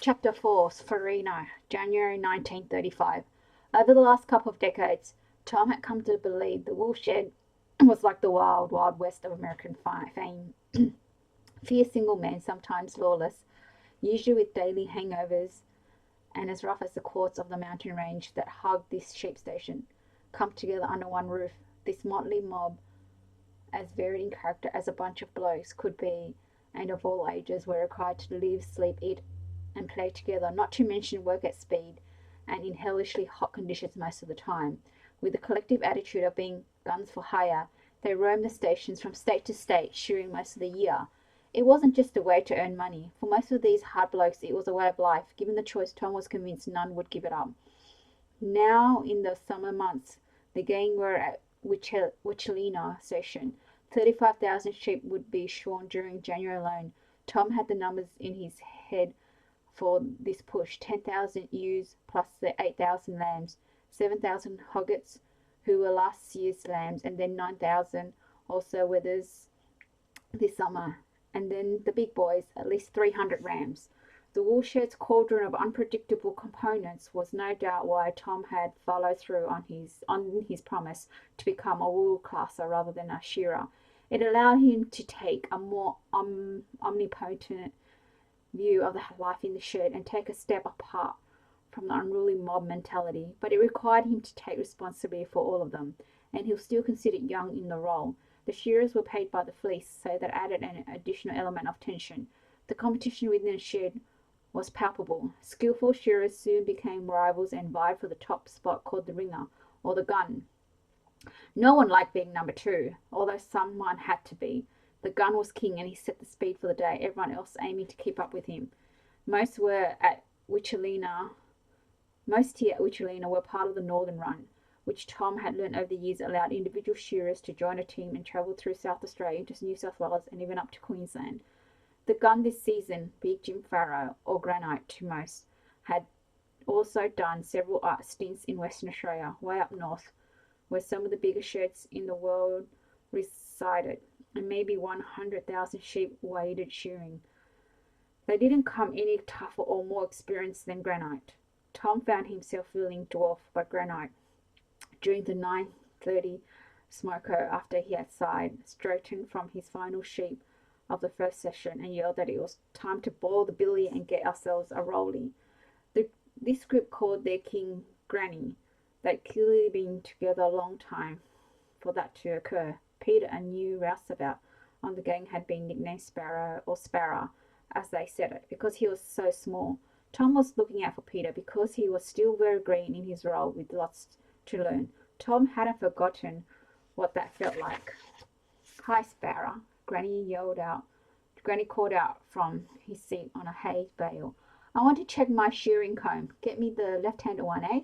Chapter 4 Sforino, January 1935. Over the last couple of decades, Tom had come to believe the woolshed was like the wild, wild west of American fame. Fierce single men, sometimes lawless, usually with daily hangovers, and as rough as the quartz of the mountain range that hugged this sheep station, come together under one roof. This motley mob, as varied in character as a bunch of blokes could be, and of all ages, were required to live, sleep, eat, and play together, not to mention work at speed and in hellishly hot conditions most of the time. With the collective attitude of being guns for hire, they roamed the stations from state to state, shearing most of the year. It wasn't just a way to earn money. For most of these hard blokes, it was a way of life. Given the choice, Tom was convinced none would give it up. Now, in the summer months, the gang were at Wichelina station. 35,000 sheep would be shorn during January alone. Tom had the numbers in his head for this push: 10,000 ewes plus the 8,000 lambs, 7,000 hoggets who were last year's lambs, and then 9,000 also wethers this summer, and then the big boys, at least 300 rams. The woolshed's cauldron of unpredictable components was no doubt why Tom had followed through on his promise to become a wool classer rather than a shearer. It allowed him to take a more omnipotent view of the life in the shed and take a step apart from the unruly mob mentality, but it required him to take responsibility for all of them, and he was still considered young in the role. The shearers were paid by the fleece, so that added an additional element of tension. The competition within the shed was palpable. Skillful shearers soon became rivals and vied for the top spot called the ringer, or the gun. No one liked being number two, although someone had to be. The gun was king, and he set the speed for the day, everyone else aiming to keep up with him. Most were at Wichelina. Most here at Wichelina were part of the Northern Run, which Tom had learned over the years allowed individual shearers to join a team and travel through South Australia into New South Wales and even up to Queensland. The gun this season, Big Jim Farrow, or Granite to most, had also done several stints in Western Australia, way up north, where some of the biggest sheds in the world resided, and maybe 100,000 sheep waited shearing. They didn't come any tougher or more experienced than Granite. Tom found himself feeling dwarfed by Granite during the 9:30 smoko after he had sighed, straightened from his final sheep of the first session, and yelled that it was time to boil the billy and get ourselves a rolly. This group called their king Granny. They'd clearly been together a long time for that to occur. Peter, a new rouseabout on the gang, had been nicknamed Sparrow, or Sparrow, as they said it, because he was so small. Tom was looking out for Peter because he was still very green in his role with lots to learn. Tom hadn't forgotten what that felt like. "Hi, Sparrow," Granny called out from his seat on a hay bale. "I want to check my shearing comb. Get me the left-handed one, eh?"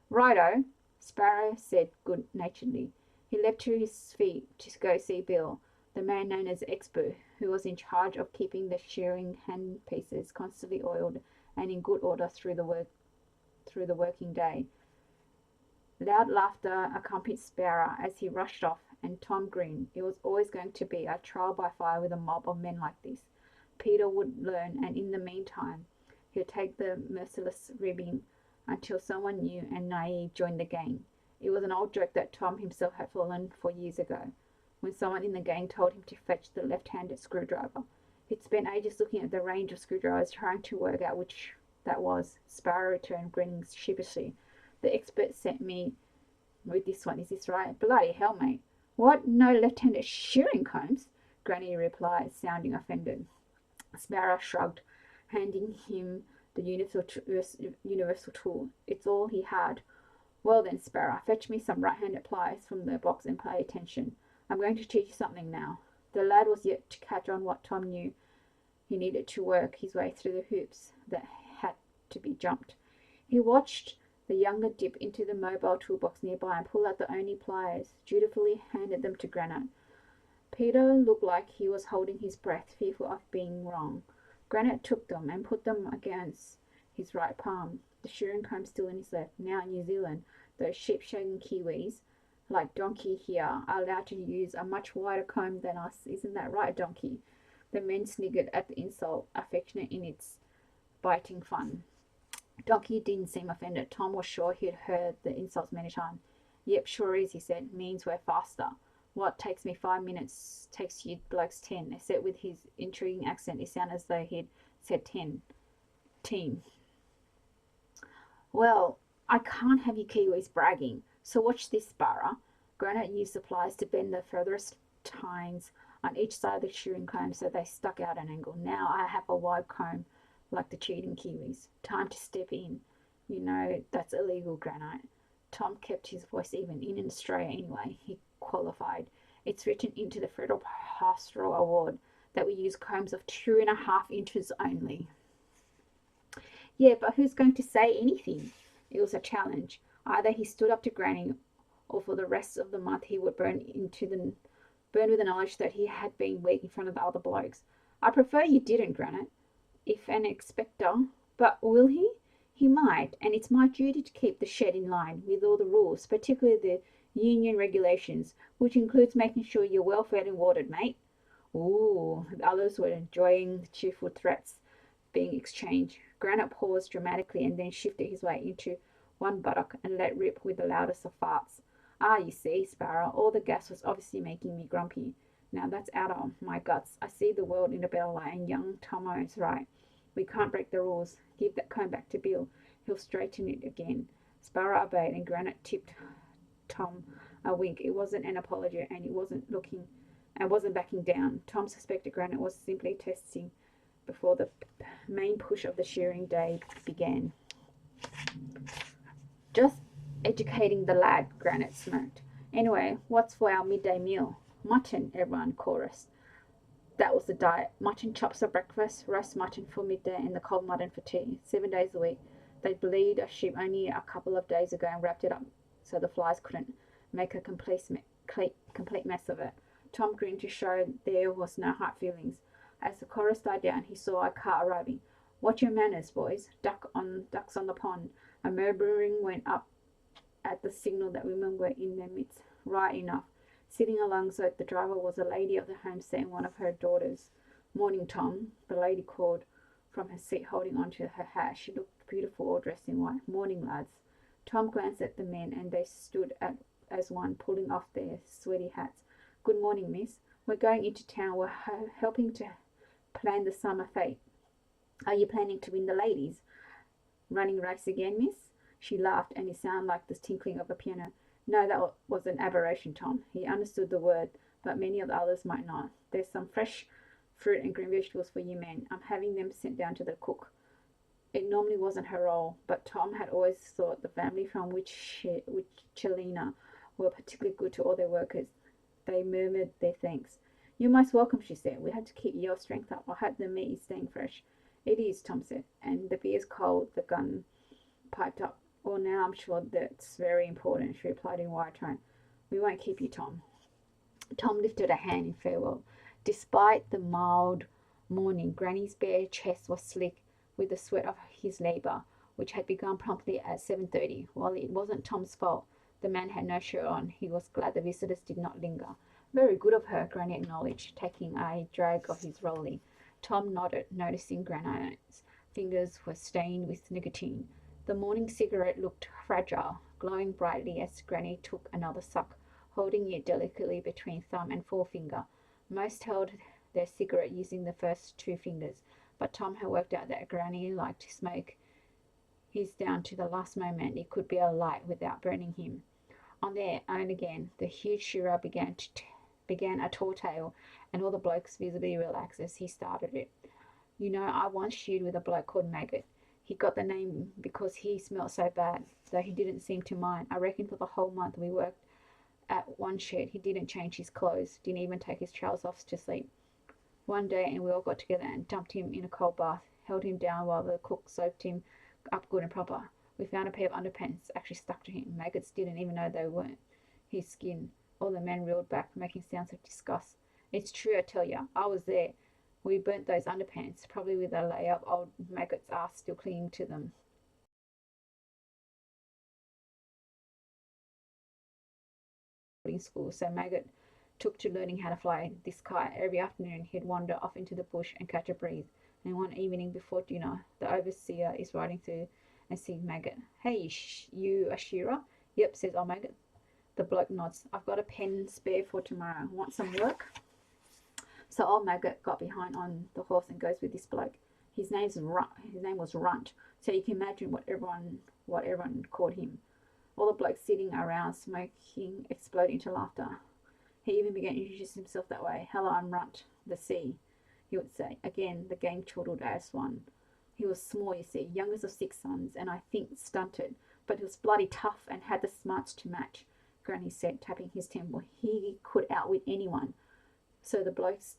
"Righto," Sparrow said good-naturedly. He leapt to his feet to go see Bill, the man known as Expert, who was in charge of keeping the shearing handpieces constantly oiled and in good order through the working day. Loud laughter accompanied Sparrow as he rushed off, and Tom grinned. It was always going to be a trial by fire with a mob of men like this. Peter would learn, and in the meantime, he'd take the merciless ribbing until someone new and naive joined the gang. It was an old joke that Tom himself had fallen for years ago, when someone in the gang told him to fetch the left-handed screwdriver. He'd spent ages looking at the range of screwdrivers, trying to work out which that was. Sparrow returned, grinning sheepishly. "The Expert sent me with this one. Is this right?" "Bloody hell, mate. What, no left-handed shearing combs?" Granny replied, sounding offended. Sparrow shrugged, handing him the universal tool. It's all he had. "Well then, Sparrow, fetch me some right-handed pliers from the box and pay attention. I'm going to teach you something now." The lad was yet to catch on what Tom knew. He needed to work his way through the hoops that had to be jumped. He watched the younger dip into the mobile toolbox nearby and pull out the only pliers, dutifully handed them to Granite. Peter looked like he was holding his breath, fearful of being wrong. Granite took them and put them against his right palm, the shearing comb still in his left. "Now in New Zealand, those sheep-shagging Kiwis, like Donkey here, are allowed to use a much wider comb than us. Isn't that right, Donkey?" The men sniggered at the insult, affectionate in its biting fun. Donkey didn't seem offended. Tom was sure he'd heard the insults many times. Yep, sure is, he said. Means we're faster. What takes me 5 minutes takes you blokes 10. Except with his intriguing accent, it sounded as though he'd said 10. Team. Well, I can't have you Kiwis bragging. So watch this, Sparrow. Granite used supplies to bend the furthest tines on each side of the shearing comb so they stuck out an angle. Now I have a wide comb like the cheating Kiwis. Time to step in. You know that's illegal, Granite. Tom kept his voice even. In Australia anyway, he qualified. It's written into the Federal Pastoral Award that we use combs of 2.5 inches only. Yeah, but who's going to say anything? It was a challenge. Either he stood up to Granny, or for the rest of the month he would burn with the knowledge that he had been weak in front of the other blokes. I prefer you didn't, Granite. If an inspector, but will he? He might, and it's my duty to keep the shed in line with all the rules, particularly the union regulations, which includes making sure you're well fed and watered, mate. Ooh, the others were enjoying the cheerful threats being exchanged. Granite paused dramatically and then shifted his weight into one buttock and let rip with the loudest of farts. Ah, you see, Sparrow, all the gas was obviously making me grumpy. Now that's out of my guts. I see the world in a better light, and young Tomo's right. We can't break the rules. Give that comb back to Bill. He'll straighten it again. Sparrow obeyed, and Granite tipped Tom a wink. It wasn't an apology, and he wasn't backing down. Tom suspected Granite was simply testing before the main push of the shearing day began. Just educating the lad, Granite smirked. Anyway, what's for our midday meal? Mutton, everyone chorused. That was the diet. Mutton chops for breakfast, roast mutton for midday, and the cold mutton for tea. 7 days a week. They'd bleed a sheep only a couple of days ago and wrapped it up so the flies couldn't make a complete mess of it. Tom grinned to show there was no hard feelings. As the chorus died down, he saw a car arriving. Watch your manners, boys. Ducks on the pond. A murmuring went up at the signal that women were in their midst. Right enough. Sitting alongside the driver was a lady of the homestead and one of her daughters. Morning, Tom, the lady called from her seat, holding onto her hat. She looked beautiful, all dressed in white. Morning, lads. Tom glanced at the men, and they stood as one, pulling off their sweaty hats. Good morning, miss. We're going into town. We're helping to plan the summer fete. Are you planning to win the ladies? Running race again, miss? She laughed, and it sounded like the tinkling of a piano. No, that was an aberration, Tom. He understood the word, but many of the others might not. There's some fresh fruit and green vegetables for you men. I'm having them sent down to the cook. It normally wasn't her role, but Tom had always thought the family from which Chelina were particularly good to all their workers. They murmured their thanks. You're most welcome, she said. We had to keep your strength up. I hope the meat is staying fresh. It is, Tom said, and the beer's cold, the gun piped up. Well, now I'm sure that's very important, she replied in a wide tone. We won't keep you, Tom. Tom lifted a hand in farewell. Despite the mild morning, Granny's bare chest was slick with the sweat of his labour, which had begun promptly at 7:30. While it wasn't Tom's fault, the man had no shirt on. He was glad the visitors did not linger. Very good of her, Granny acknowledged, taking a drag of his rolly. Tom nodded, noticing Granite's fingers were stained with nicotine. The morning cigarette looked fragile, glowing brightly as Granny took another suck, holding it delicately between thumb and forefinger. Most held their cigarette using the first two fingers, but Tom had worked out that Granny liked to smoke his down to the last moment. It could be a light without burning him. On their own again, the huge shearer began a tall tale, and all the blokes visibly relaxed as he started it. You know, I once sheared with a bloke called Maggot. He got the name because he smelt so bad, though he didn't seem to mind. I reckon for the whole month we worked at one shed, he didn't change his clothes, didn't even take his trousers off to sleep. One day, and we all got together and dumped him in a cold bath, held him down while the cook soaked him up good and proper. We found a pair of underpants actually stuck to him. Maggots didn't even know they weren't his skin. All the men reeled back, making sounds of disgust. It's true, I tell you. I was there. We burnt those underpants, probably with a layer of old Maggot's ass still clinging to them. School, so Maggot took to learning how to fly this kite. Every afternoon he'd wander off into the bush and catch a breeze, And one evening before dinner, the overseer is riding through and sees Maggot. Hey, you a shearer? Yep, says old Maggot. The bloke nods. I've got a pen spare for tomorrow. Want some work? So old Maggot got behind on the horse and goes with this bloke. His name was Runt. So you can imagine what everyone called him. All the blokes sitting around smoking explode into laughter. He even began to introduce himself that way. Hello, I'm Runt, the sea, he would say. Again, the gang chortled as one. He was small, you see, youngest of 6 sons, and I think stunted, but he was bloody tough and had the smarts to match, Granny said, tapping his temple. He could outwit anyone. So the blokes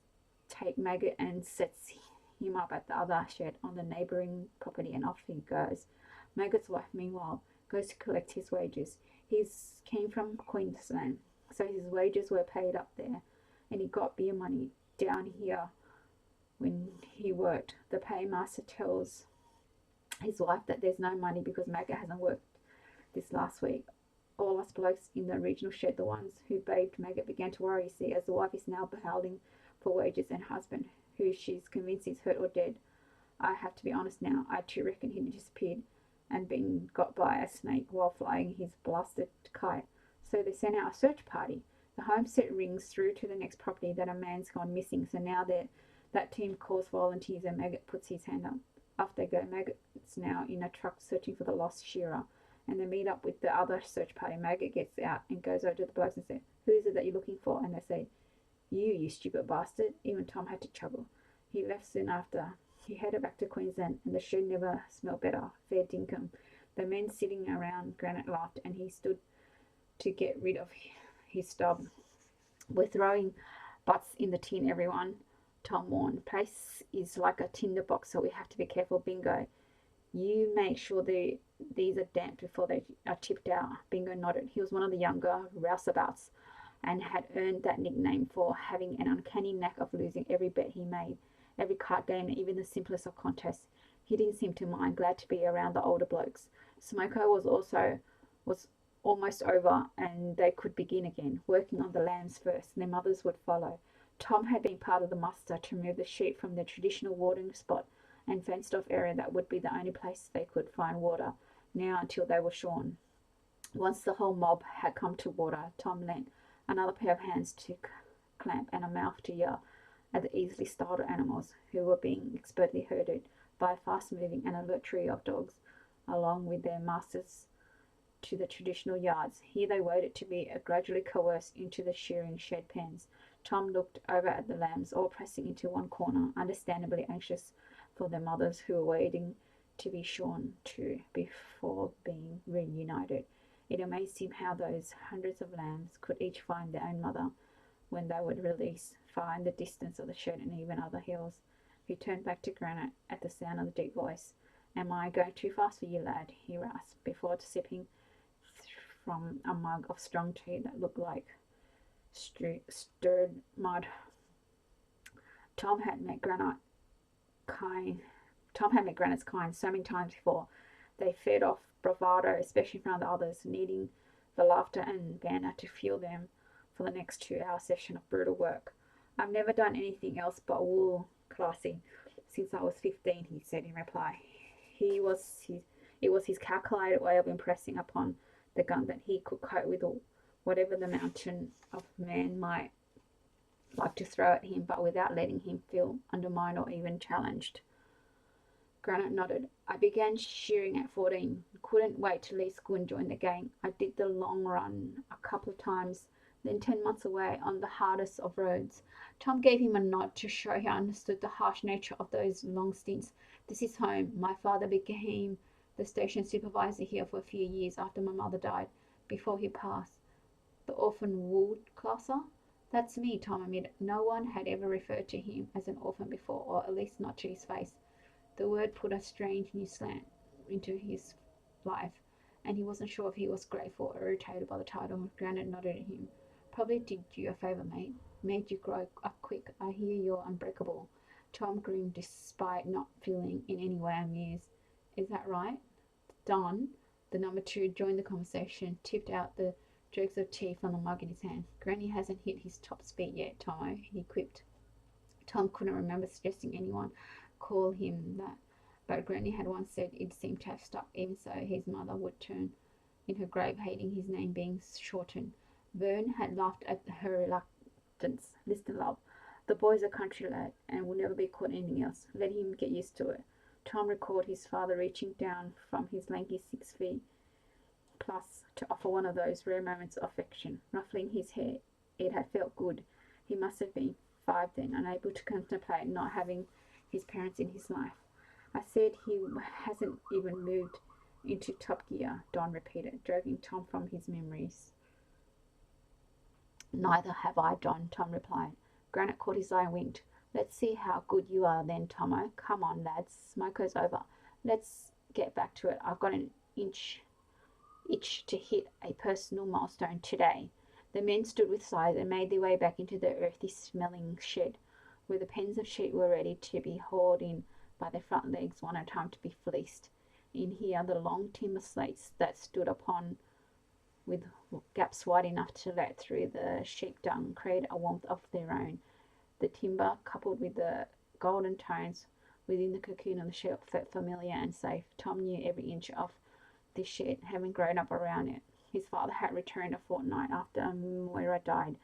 take Maggot and sets him up at the other shed on the neighbouring property, and off he goes. Maggot's wife, meanwhile, goes to collect his wages. He came from Queensland, so his wages were paid up there, and he got beer money down here when he worked. The paymaster tells his wife that there's no money because Maggot hasn't worked this last week. All us blokes in the regional shed, the ones who bathed Maggot, began to worry, see, as the wife is now howling for wages, and husband, who she's convinced is hurt or dead. I have to be honest now, I too reckon he disappeared and been got by a snake while flying his blasted kite. So they sent out a search party. The homestead rings through to the next property that a man's gone missing. So now that team calls volunteers and Maggot puts his hand up. Off they go. Maggot's now in a truck searching for the lost shearer. And they meet up with the other search party. Maggot gets out and goes over to the blokes and says, who is it that you're looking for? And they say, you stupid bastard. Even Tom had to chuckle. He left soon after. He headed back to Queensland, and the shed never smelled better. Fair dinkum. The men sitting around Granite laughed, and he stood to get rid of his stub. We're throwing butts in the tin, everyone, Tom warned. Place is like a tinder box, so we have to be careful. Bingo. You make sure these are damped before they are tipped out. Bingo nodded. He was one of the younger rouseabouts and had earned that nickname for having an uncanny knack of losing every bet he made. Every card game, even the simplest of contests. He didn't seem to mind, glad to be around the older blokes. Smoko was almost over, and they could begin again, working on the lambs first, and their mothers would follow. Tom had been part of the muster to remove the sheep from their traditional watering spot and fenced off area that would be the only place they could find water, now until they were shorn. Once the whole mob had come to water, Tom lent another pair of hands to clamp and a mouth to yell at the easily startled animals who were being expertly herded by a fast-moving and alert trio of dogs, along with their masters, to the traditional yards. Here they waited to be gradually coerced into the shearing shed pens. Tom looked over at the lambs, all pressing into one corner, understandably anxious for their mothers who were waiting to be shorn too before being reunited. It amazed him how those hundreds of lambs could each find their own mother when they would release far in the distance of the shed and even other hills. He turned back to Granite at the sound of the deep voice. Am I going too fast for you, lad? He rasped, before sipping from a mug of strong tea that looked like stirred mud. Tom had met Granite's kind so many times before. They fed off bravado, especially from the others, needing the laughter and banter to fuel them for the next 2-hour session of brutal work. I've never done anything else but wool classy since I was 15, he said in reply. It was his calculated way of impressing upon the gun that he could cope with whatever the mountain of man might like to throw at him, but without letting him feel undermined or even challenged. Granite nodded. I began shearing at 14. Couldn't wait to leave school and join the gang. I did the long run a couple of times, then 10 months away on the hardest of roads. Tom gave him a nod to show he understood the harsh nature of those long stints. This is home. My father became the station supervisor here for a few years after my mother died, before he passed. The orphan wool classer? That's me, Tom admitted. No one had ever referred to him as an orphan before, or at least not to his face. The word put a strange new slant into his life, and he wasn't sure if he was grateful or irritated by the title. Granite nodded at him. Probably did you a favour, mate. Made you grow up quick. I hear you're unbreakable. Tom grinned despite not feeling in any way amused. Is that right? Don, the number 2, joined the conversation, tipped out the dregs of tea from the mug in his hand. Granny hasn't hit his top speed yet, Tomo, he quipped. Tom couldn't remember suggesting anyone call him that, but Granny had once said it seemed to have stuck. Even so, his mother would turn in her grave, hating his name being shortened. Vern had laughed at her reluctance. Listen, love, the boy's a country lad and will never be called anything else. Let him get used to it. Tom recalled his father reaching down from his lanky 6 feet plus to offer one of those rare moments of affection, ruffling his hair. It had felt good. He must have been 5 then, unable to contemplate not having his parents in his life. I said he hasn't even moved into top gear, Don repeated, dragging Tom from his memories. Neither have I, Don, Tom replied. Granite caught his eye and winked. Let's see how good you are then, Tomo. Come on, lads. Smoker's over. Let's get back to it. I've got an itch to hit a personal milestone today. The men stood with sighs and made their way back into the earthy-smelling shed, where the pens of sheep were ready to be hauled in by their front legs one at a time to be fleeced. In here, the long timber slates that stood upon with gaps wide enough to let through the sheep dung created a warmth of their own. The timber, coupled with the golden tones within the cocoon of the shed, felt familiar and safe. Tom knew every inch of this shed, having grown up around it. His father had returned a fortnight after Moira died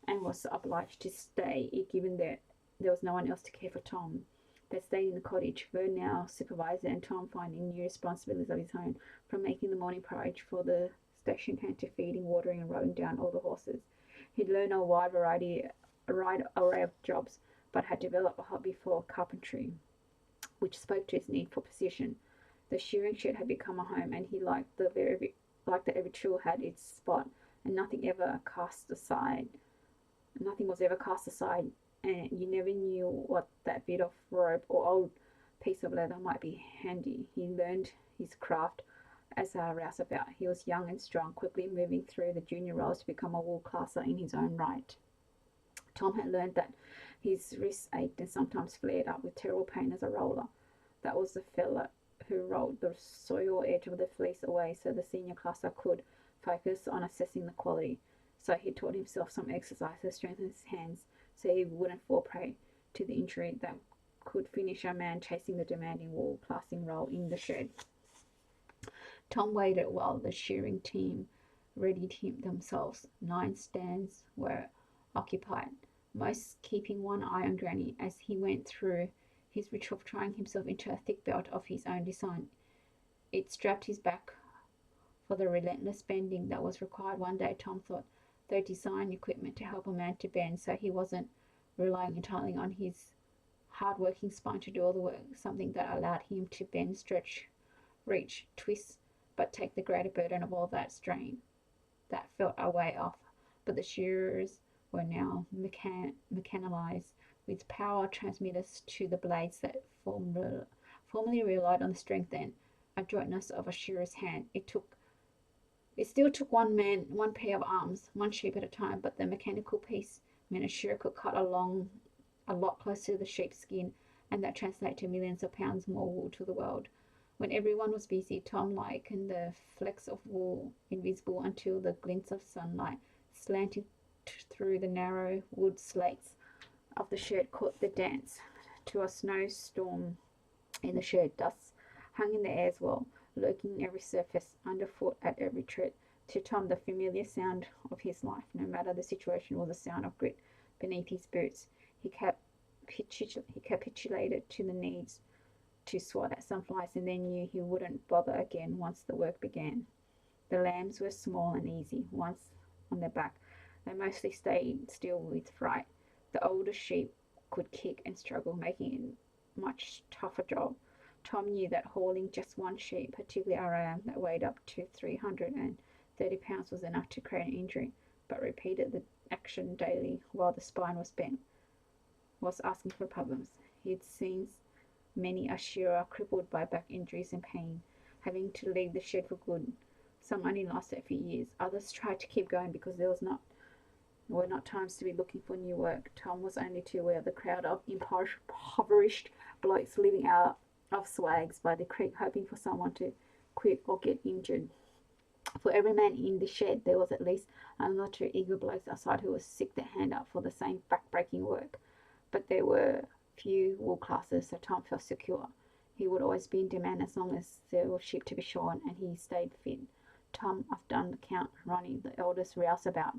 and was obliged to stay, given that there was no one else to care for Tom. They stayed in the cottage, Vern now supervisor and Tom finding new responsibilities of his own, from making the morning porridge for the station hand to feeding, watering and riding down all the horses. He'd learned a wide array of jobs, but had developed a hobby for carpentry, which spoke to his need for precision. The shearing shed had become a home, and he liked that every tool had its spot, and nothing was ever cast aside, and you never knew what that bit of rope or old piece of leather might be handy. He learned his craft as a rouseabout. He was young and strong, quickly moving through the junior roles to become a wool classer in his own right. Tom had learned that his wrists ached and sometimes flared up with terrible pain as a roller. That was the fella who rolled the soil edge of the fleece away so the senior classer could focus on assessing the quality. So he taught himself some exercise to strengthen his hands so he wouldn't fall prey to the injury that could finish a man chasing the demanding wool classing role in the shed. Tom waited while the shearing team readied themselves. 9 stands were occupied, most keeping one eye on Granny as he went through his ritual of trying himself into a thick belt of his own design. It strapped his back for the relentless bending that was required one day, Tom thought, though design equipment to help a man to bend so he wasn't relying entirely on his hard-working spine to do all the work, something that allowed him to bend, stretch, reach, twist, but take the greater burden of all that strain. That felt a way off, but the shearers were now mechanized with power transmitters to the blades that formerly relied on the strength and adroitness of a shearer's hand. It still took one pair of arms, one sheep at a time, but the mechanical piece meant a shearer could cut a lot closer to the sheep's skin, and that translated to millions of pounds more wool to the world. When everyone was busy, Tom likened the flecks of wool invisible until the glints of sunlight slanting through the narrow wood slates of the shed caught the dance to a snowstorm in the shed. Dust hung in the air as well, lurking every surface, underfoot at every tread. To Tom, the familiar sound of his life, no matter the situation, was a sound of grit beneath his boots. He capitulated to the needs to swat at some flies and then knew he wouldn't bother again once the work began. The lambs were small and easy. Once on their back, they mostly stayed still with fright. The older sheep could kick and struggle, making it a much tougher job. Tom knew that hauling just one sheep, particularly a ram that weighed up to 330 pounds, was enough to create an injury, but repeated the action daily while the spine was bent was asking for problems. He'd seen many a shearer crippled by back injuries and pain, having to leave the shed for good. Some only lasted a few years. Others tried to keep going because there were not times to be looking for new work. Tom was only too aware of the crowd of impoverished blokes living out of swags by the creek, hoping for someone to quit or get injured. For every man in the shed, there was at least another 2 eager blokes outside who was sick to hand up for the same back-breaking work. But there were few wool classes, so Tom felt secure. He would always be in demand as long as there were sheep to be shorn, and he stayed fit. Tom, I've done the count. Ronnie, the eldest rouseabout,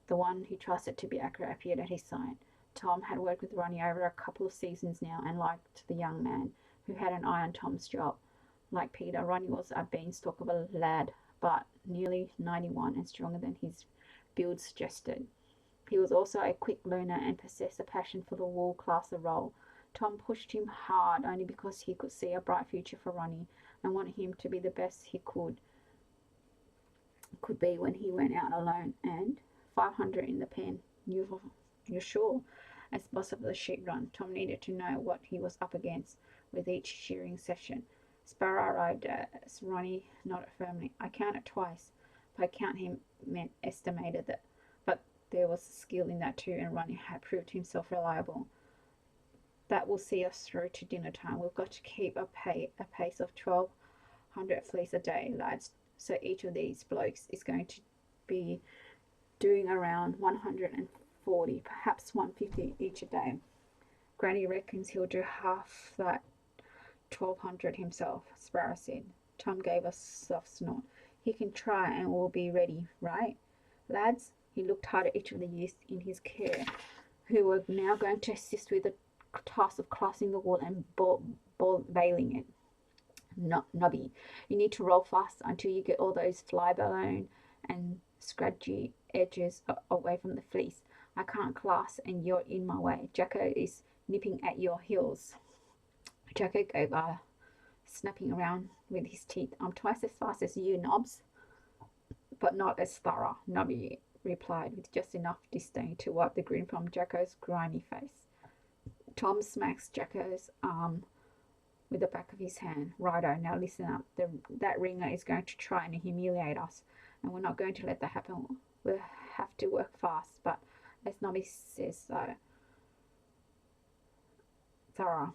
the one he trusted to be accurate, appeared at his side. Tom had worked with Ronnie over a couple of seasons now and liked the young man, who had an eye on Tom's job. Like Peter, Ronnie was a beanstalk of a lad, but nearly 91 and stronger than his build suggested. He was also a quick learner and possessed a passion for the wool classer role. Tom pushed him hard only because he could see a bright future for Ronnie and wanted him to be the best he could be when he went out alone. And 500 in the pen. You're sure? As boss of the sheep run, Tom needed to know what he was up against with each shearing session. Sparrow arrived as Ronnie nodded firmly. I counted twice. By count he meant estimated that, but there was skill in that too, and Ronnie had proved himself reliable. That will see us through to dinner time. We've got to keep a pace of 1,200 fleece a day, lads. So each of these blokes is going to be doing around 140, perhaps 150 each a day. Granny reckons he'll do half that 1,200 himself, Sparrow said. Tom gave a soft snort. He can try and we'll be ready, right? Lads, he looked hard at each of the youths in his care, who were now going to assist with the task of classing the wool and baling it. Nobby, you need to roll fast until you get all those fly-blown and scratchy edges away from the fleece. I can't class and you're in my way. Jacko is nipping at your heels. Jacko gave a snapping around with his teeth. I'm twice as fast as you, Nobs, but not as thorough, Nobby replied with just enough disdain to wipe the grin from Jacko's grimy face. Tom smacks Jacko's arm with the back of his hand. Righto, now listen up. That ringer is going to try and humiliate us, and we're not going to let that happen. We'll have to work fast, but as Nobby says so, thorough.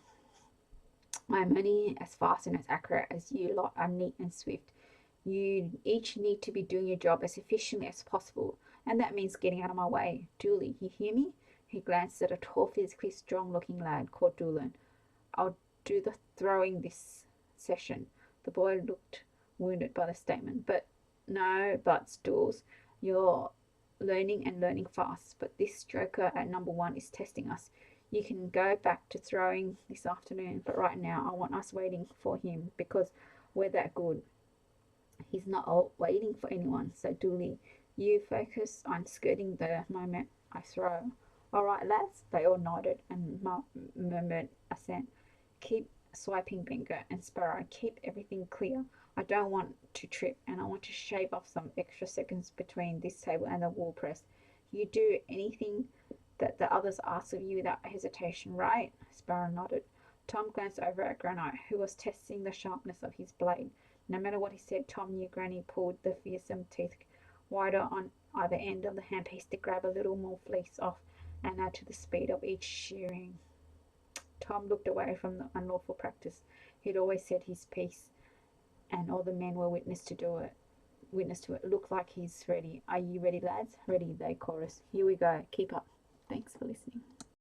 I'm only as fast and as accurate as you lot are neat and swift. You each need to be doing your job as efficiently as possible, and that means getting out of my way. Dooley, you hear me? He glanced at a tall, physically strong-looking lad called Doolan. I'll do the throwing this session. The boy looked wounded by the statement. But no buts, Dools. You're learning fast, but this joker at number 1 is testing us. You can go back to throwing this afternoon, but right now I want us waiting for him because we're that good. He's not waiting for anyone, so Dooley, you focus on skirting the moment I throw. All right, lads? They all nodded and murmured assent. Keep swiping, Bingo, and Sparrow. Keep everything clear. I don't want to trip, and I want to shave off some extra seconds between this table and the wool press. You do anything that the others ask of you without hesitation, right? Sparrow nodded. Tom glanced over at Granite, who was testing the sharpness of his blade. No matter what he said, Tom knew Granny pulled the fearsome teeth wider on either end of the handpiece to grab a little more fleece off and add to the speed of each shearing. Tom looked away from the unlawful practice. He'd always said his piece, and all the men were witness to it. Look like he's ready. Are you ready, lads? Ready, they chorused. Here we go. Keep up. Thanks for listening.